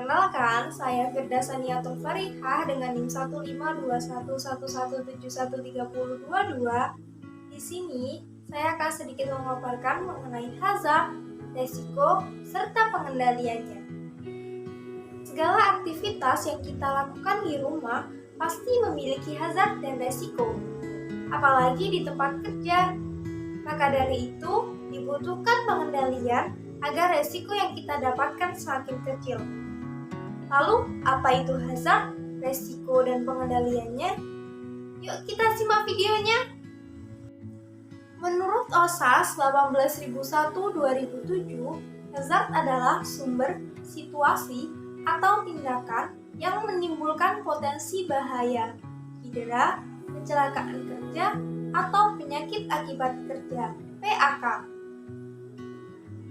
Perkenalkan, saya Firda Saniatul Farihah dengan NIM 15211171322. Di sini, saya akan sedikit memaparkan mengenai hazard, resiko, serta pengendaliannya. Segala aktivitas yang kita lakukan di rumah pasti memiliki hazard dan resiko, apalagi di tempat kerja. Maka dari itu, dibutuhkan pengendalian agar resiko yang kita dapatkan semakin kecil. Lalu, apa itu hazard, resiko, dan pengendaliannya? Yuk kita simak videonya. Menurut OSAS 18001-2007, hazard adalah sumber, situasi, atau tindakan yang menimbulkan potensi bahaya, cedera, kecelakaan kerja, atau penyakit akibat kerja, PAK.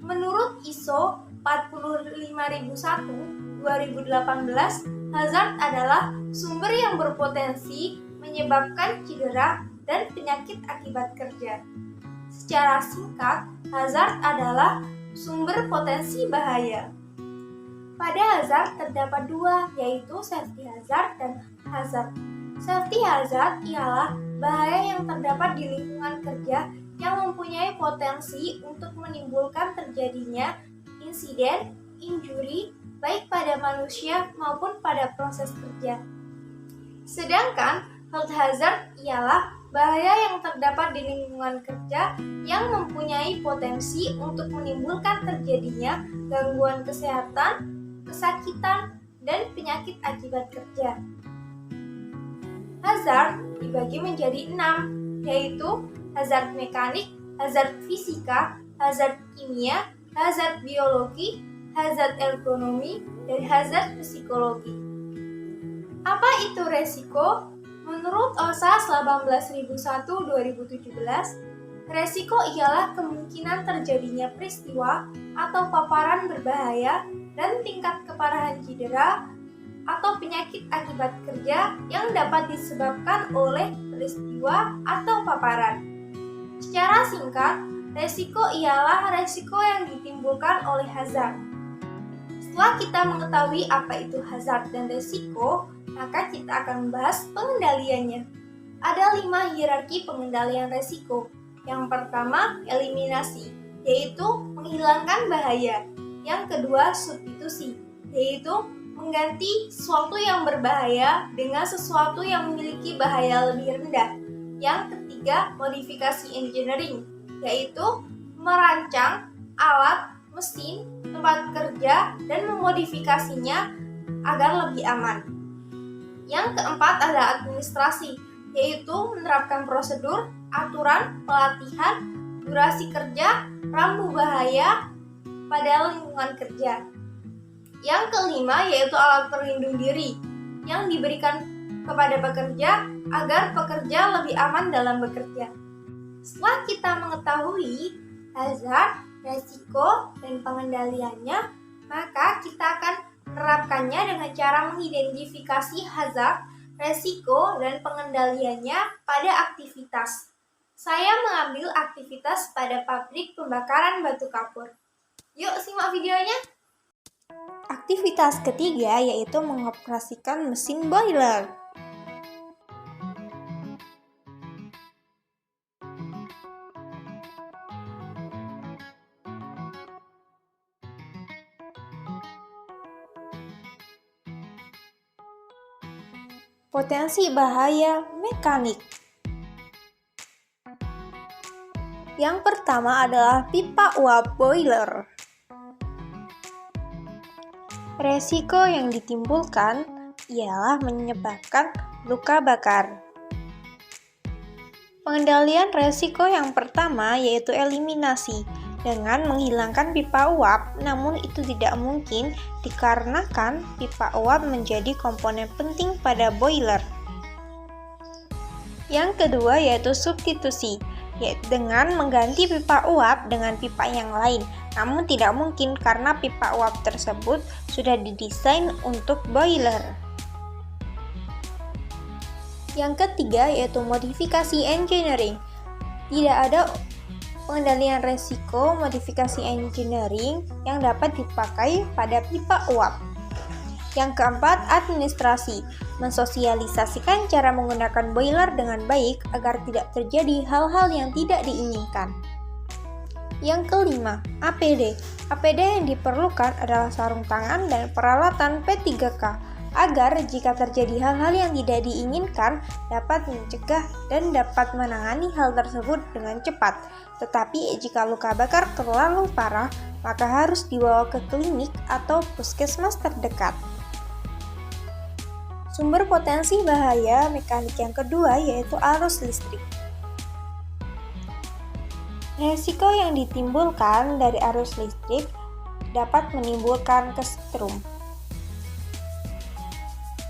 Menurut ISO 45001-2018, hazard adalah sumber yang berpotensi menyebabkan cedera dan penyakit akibat kerja. Secara singkat, hazard adalah sumber potensi bahaya. Pada hazard terdapat dua, yaitu safety hazard dan hazard. Safety hazard ialah bahaya yang terdapat di lingkungan kerja yang mempunyai potensi untuk menimbulkan terjadinya insiden, injury, baik pada manusia maupun pada proses kerja. Sedangkan health hazard ialah bahaya yang terdapat di lingkungan kerja yang mempunyai potensi untuk menimbulkan terjadinya gangguan kesehatan, kesakitan, dan penyakit akibat kerja. Hazard dibagi menjadi 6, yaitu hazard mekanik, hazard fisika, hazard kimia, hazard biologi, hazard ergonomi, dan hazard psikologi. Apa itu resiko? Menurut OSAS 18001-2017, resiko ialah kemungkinan terjadinya peristiwa atau paparan berbahaya dan tingkat keparahan cedera atau penyakit akibat kerja yang dapat disebabkan oleh peristiwa atau paparan. Secara singkat, resiko ialah resiko yang ditimbulkan oleh hazard. Setelah kita mengetahui apa itu hazard dan resiko, maka kita akan membahas pengendaliannya. Ada 5 hierarki pengendalian resiko. Yang pertama, eliminasi, yaitu menghilangkan bahaya. Yang kedua, substitusi, yaitu mengganti sesuatu yang berbahaya dengan sesuatu yang memiliki bahaya lebih rendah. Yang ketiga, modifikasi engineering, yaitu merancang alat, mesin, tempat kerja, dan memodifikasinya agar lebih aman. Yang keempat adalah administrasi, yaitu menerapkan prosedur, aturan, pelatihan, durasi kerja, rambu bahaya pada lingkungan kerja. Yang kelima yaitu alat pelindung diri yang diberikan kepada pekerja agar pekerja lebih aman dalam bekerja. Setelah kita mengetahui hazard, resiko, dan pengendaliannya, maka kita akan menerapkannya dengan cara mengidentifikasi hazard, resiko, dan pengendaliannya pada aktivitas. Saya mengambil aktivitas pada pabrik pembakaran batu kapur. Yuk simak videonya. Aktivitas ketiga yaitu mengoperasikan mesin boiler. Potensi bahaya mekanik. Yang pertama adalah pipa uap boiler. Resiko yang ditimbulkan ialah menyebabkan luka bakar. Pengendalian resiko yang pertama yaitu eliminasi dengan menghilangkan pipa uap, namun itu tidak mungkin dikarenakan pipa uap menjadi komponen penting pada boiler. Yang kedua yaitu substitusi, yaitu dengan mengganti pipa uap dengan pipa yang lain, namun tidak mungkin karena pipa uap tersebut sudah didesain untuk boiler. Yang ketiga yaitu modifikasi engineering. Tidak ada pengendalian resiko modifikasi engineering yang dapat dipakai pada pipa uap. Yang keempat, administrasi. Mensosialisasikan cara menggunakan boiler dengan baik agar tidak terjadi hal-hal yang tidak diinginkan. Yang kelima, APD. APD yang diperlukan adalah sarung tangan dan peralatan P3K agar jika terjadi hal-hal yang tidak diinginkan dapat mencegah dan dapat menangani hal tersebut dengan cepat. Tetapi jika luka bakar terlalu parah, maka harus dibawa ke klinik atau puskesmas terdekat. Sumber potensi bahaya mekanik yang kedua yaitu arus listrik. Resiko yang ditimbulkan dari arus listrik dapat menimbulkan kesetrum.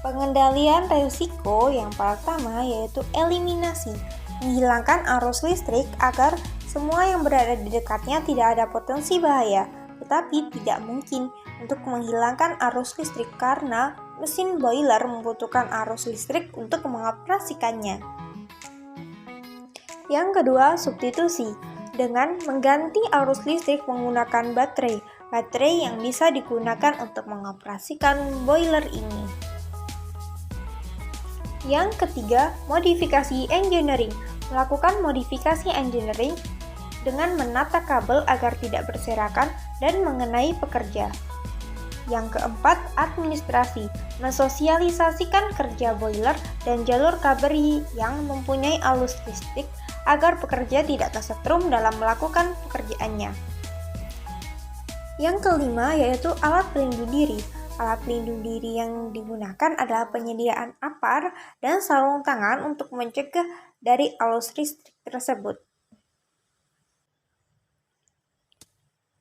Pengendalian resiko yang pertama yaitu eliminasi, menghilangkan arus listrik agar semua yang berada di dekatnya tidak ada potensi bahaya. Tetapi tidak mungkin untuk menghilangkan arus listrik karena mesin boiler membutuhkan arus listrik untuk mengoperasikannya. Yang kedua, substitusi, dengan mengganti arus listrik menggunakan baterai yang bisa digunakan untuk mengoperasikan boiler ini. Yang ketiga, modifikasi engineering, melakukan modifikasi engineering dengan menata kabel agar tidak berserakan dan mengenai pekerja. Yang keempat, administrasi, mensosialisasikan kerja boiler dan jalur kabel yang mempunyai arus listrik agar pekerja tidak kesetrum dalam melakukan pekerjaannya. Yang kelima yaitu alat pelindung diri. Alat pelindung diri yang digunakan adalah penyediaan apar dan sarung tangan untuk mencegah dari arus listrik tersebut.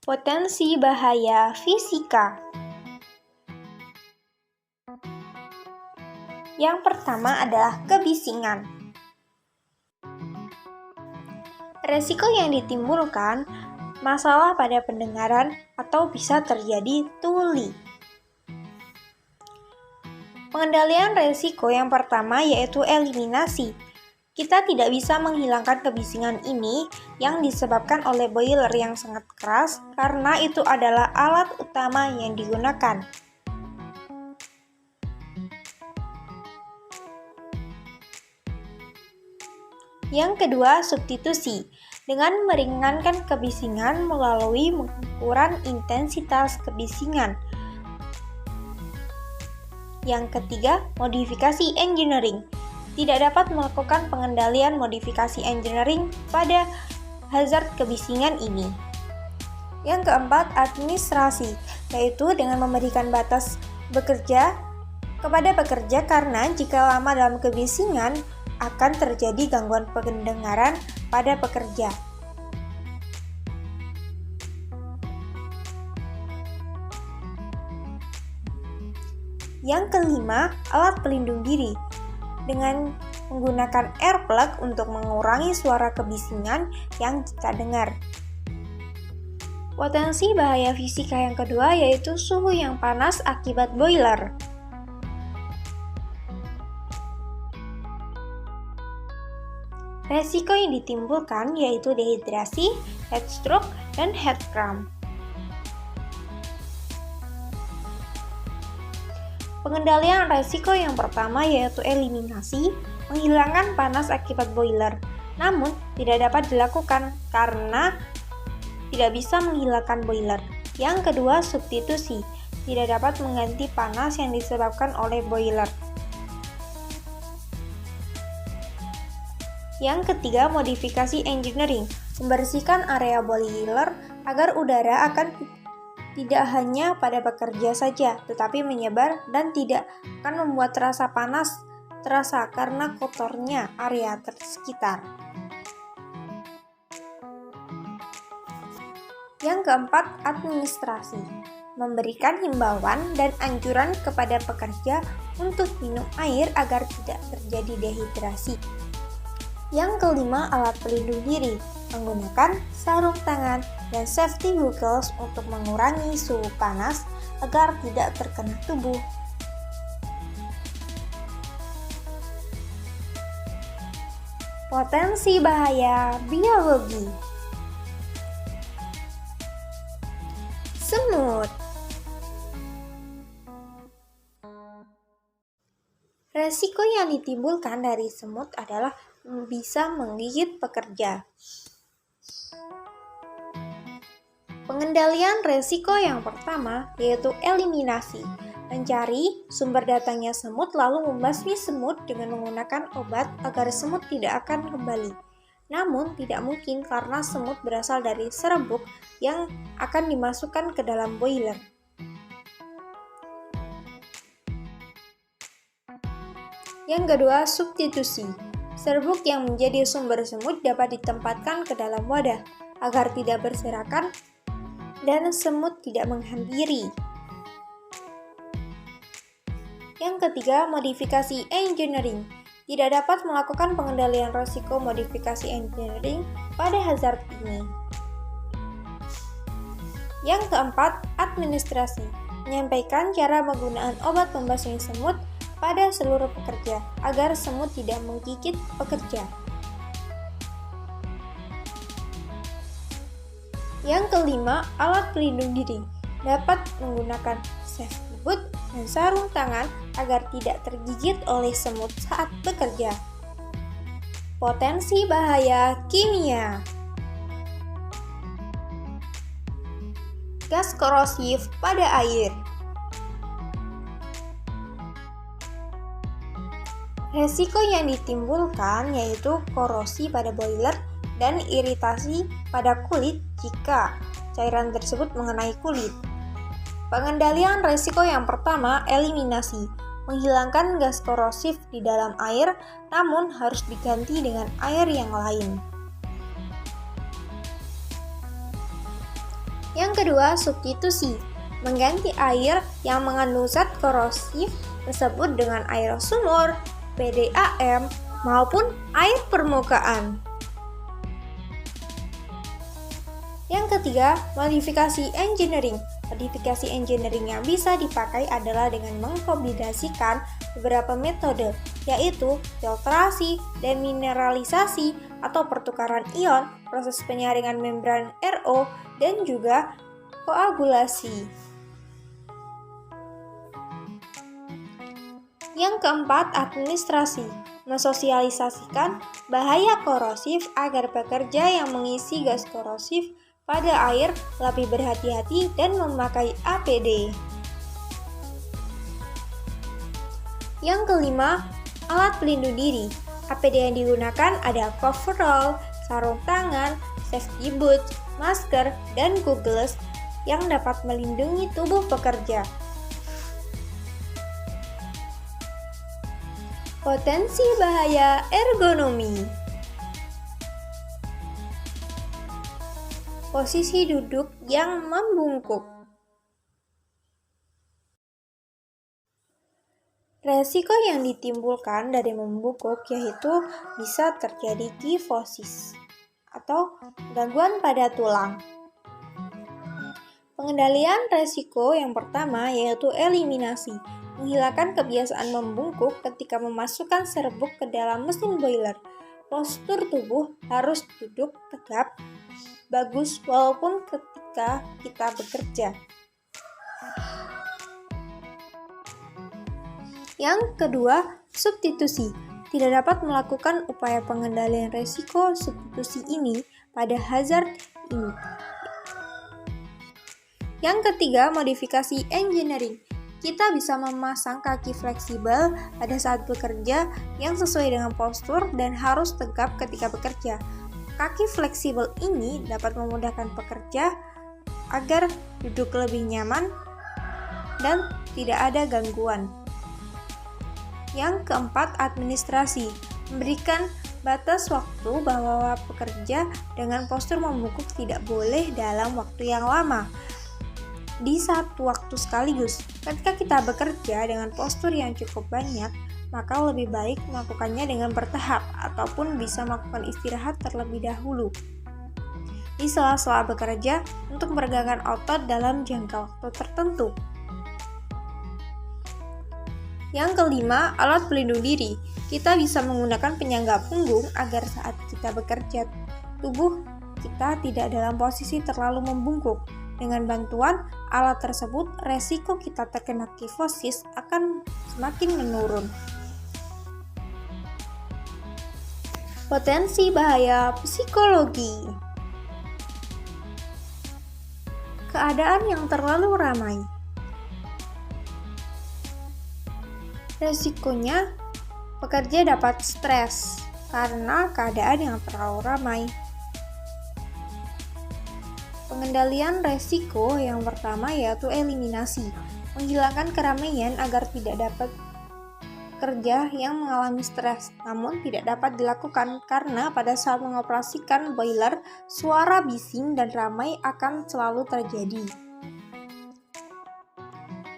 Potensi bahaya fisika. Yang pertama adalah kebisingan. Resiko yang ditimbulkan masalah pada pendengaran atau bisa terjadi tuli. Pengendalian resiko yang pertama yaitu eliminasi. Kita tidak bisa menghilangkan kebisingan ini yang disebabkan oleh boiler yang sangat keras karena itu adalah alat utama yang digunakan. Yang kedua, substitusi. Dengan meringankan kebisingan melalui pengukuran intensitas kebisingan. Yang ketiga, modifikasi engineering. Tidak dapat melakukan pengendalian modifikasi engineering pada hazard kebisingan ini. Yang keempat, administrasi, yaitu dengan memberikan batas bekerja kepada pekerja karena jika lama dalam kebisingan akan terjadi gangguan pendengaran pada pekerja. Yang kelima, alat pelindung diri. Dengan menggunakan earplug untuk mengurangi suara kebisingan yang kita dengar. Potensi bahaya fisika yang kedua yaitu suhu yang panas akibat boiler. Resiko yang ditimbulkan yaitu dehidrasi, heat stroke, dan heat cramp. Pengendalian resiko yang pertama yaitu eliminasi, menghilangkan panas akibat boiler. Namun, tidak dapat dilakukan karena tidak bisa menghilangkan boiler. Yang kedua, substitusi, tidak dapat mengganti panas yang disebabkan oleh boiler. Yang ketiga, modifikasi engineering, membersihkan area boiler agar udara tidak hanya pada pekerja saja, tetapi menyebar dan tidak akan membuat rasa panas terasa karena kotornya area sekitar. Yang keempat, administrasi, memberikan himbauan dan anjuran kepada pekerja untuk minum air agar tidak terjadi dehidrasi. Yang kelima, alat pelindung diri, menggunakan sarung tangan dan safety goggles untuk mengurangi suhu panas agar tidak terkena tubuh. Potensi bahaya biologi. Semut. Resiko yang ditimbulkan dari semut adalah bisa menggigit pekerja. Pengendalian resiko yang pertama yaitu eliminasi. Mencari sumber datangnya semut lalu membasmi semut dengan menggunakan obat agar semut tidak akan kembali. Namun tidak mungkin karena semut berasal dari serbuk yang akan dimasukkan ke dalam boiler. Yang kedua, substitusi. Serbuk yang menjadi sumber semut dapat ditempatkan ke dalam wadah agar tidak berserakan dan semut tidak menghampiri. Yang ketiga, modifikasi engineering. Tidak dapat melakukan pengendalian risiko modifikasi engineering pada hazard ini. Yang keempat, administrasi. Menyampaikan cara penggunaan obat pembasmi semut pada seluruh pekerja agar semut tidak menggigit pekerja. Yang kelima, alat pelindung diri. Dapat menggunakan safety boot dan sarung tangan agar tidak tergigit oleh semut saat bekerja. Potensi bahaya kimia. Gas korosif pada air. Resiko yang ditimbulkan yaitu korosi pada boiler dan iritasi pada kulit jika cairan tersebut mengenai kulit. Pengendalian resiko yang pertama, eliminasi. Menghilangkan gas korosif di dalam air, namun harus diganti dengan air yang lain. Yang kedua, substitusi. Mengganti air yang mengandung zat korosif tersebut dengan air sumur, PDAM, maupun air permukaan. Yang ketiga, modifikasi engineering. Modifikasi engineering yang bisa dipakai adalah dengan mengkombinasikan beberapa metode, yaitu filtrasi, demineralisasi atau pertukaran ion, proses penyaringan membran RO, dan juga koagulasi. Yang keempat, administrasi. Mensosialisasikan bahaya korosif agar pekerja yang mengisi gas korosif pada air lebih berhati-hati dan memakai APD. Yang kelima, alat pelindung diri. APD yang digunakan ada coverall, sarung tangan, safety boots, masker, dan goggles yang dapat melindungi tubuh pekerja. Potensi bahaya ergonomi. Posisi duduk yang membungkuk. Resiko yang ditimbulkan dari membungkuk yaitu bisa terjadi kifosis atau gangguan pada tulang. Pengendalian resiko yang pertama yaitu eliminasi. Menghilangkan kebiasaan membungkuk ketika memasukkan serbuk ke dalam mesin boiler. Postur tubuh harus duduk tegap, bagus walaupun ketika kita bekerja. Yang kedua, substitusi. Tidak dapat melakukan upaya pengendalian resiko substitusi ini pada hazard ini. Yang ketiga, modifikasi engineering. Kita bisa memasang kaki fleksibel pada saat bekerja yang sesuai dengan postur dan harus tegap ketika bekerja. Kaki fleksibel ini dapat memudahkan pekerja agar duduk lebih nyaman dan tidak ada gangguan. Yang keempat, administrasi. Memberikan batas waktu bahwa pekerja dengan postur membungkuk tidak boleh dalam waktu yang lama. Di satu waktu sekaligus. Ketika kita bekerja dengan postur yang cukup banyak, maka lebih baik melakukannya dengan bertahap ataupun bisa melakukan istirahat terlebih dahulu di sela-sela bekerja untuk meregangkan otot dalam jangka waktu tertentu. Yang kelima, alat pelindung diri. Kita bisa menggunakan penyangga punggung agar saat kita bekerja, tubuh kita tidak dalam posisi terlalu membungkuk. Dengan bantuan alat tersebut, resiko kita terkena kifosis akan semakin menurun. Potensi bahaya psikologi. Keadaan yang terlalu ramai. Resikonya, pekerja dapat stres karena keadaan yang terlalu ramai. Pengendalian resiko yang pertama yaitu eliminasi, menghilangkan keramaian agar tidak dapat kerja yang mengalami stres, namun tidak dapat dilakukan karena pada saat mengoperasikan boiler, suara bising dan ramai akan selalu terjadi.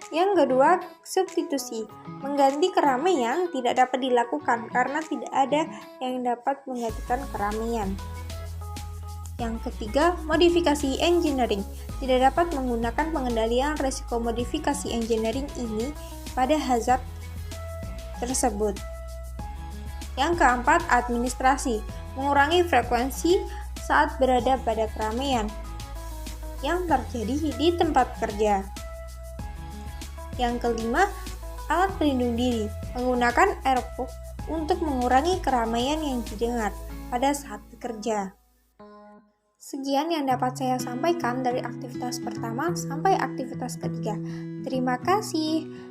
Yang kedua, substitusi. Mengganti keramaian tidak dapat dilakukan karena tidak ada yang dapat menggantikan keramaian. Yang ketiga, modifikasi engineering. Tidak dapat menggunakan pengendalian risiko modifikasi engineering ini pada hazard tersebut. Yang keempat, administrasi. Mengurangi frekuensi saat berada pada keramaian yang terjadi di tempat kerja. Yang kelima, alat pelindung diri. Menggunakan earplug untuk mengurangi keramaian yang didengar pada saat bekerja. Sekian yang dapat saya sampaikan dari aktivitas pertama sampai aktivitas ketiga. Terima kasih.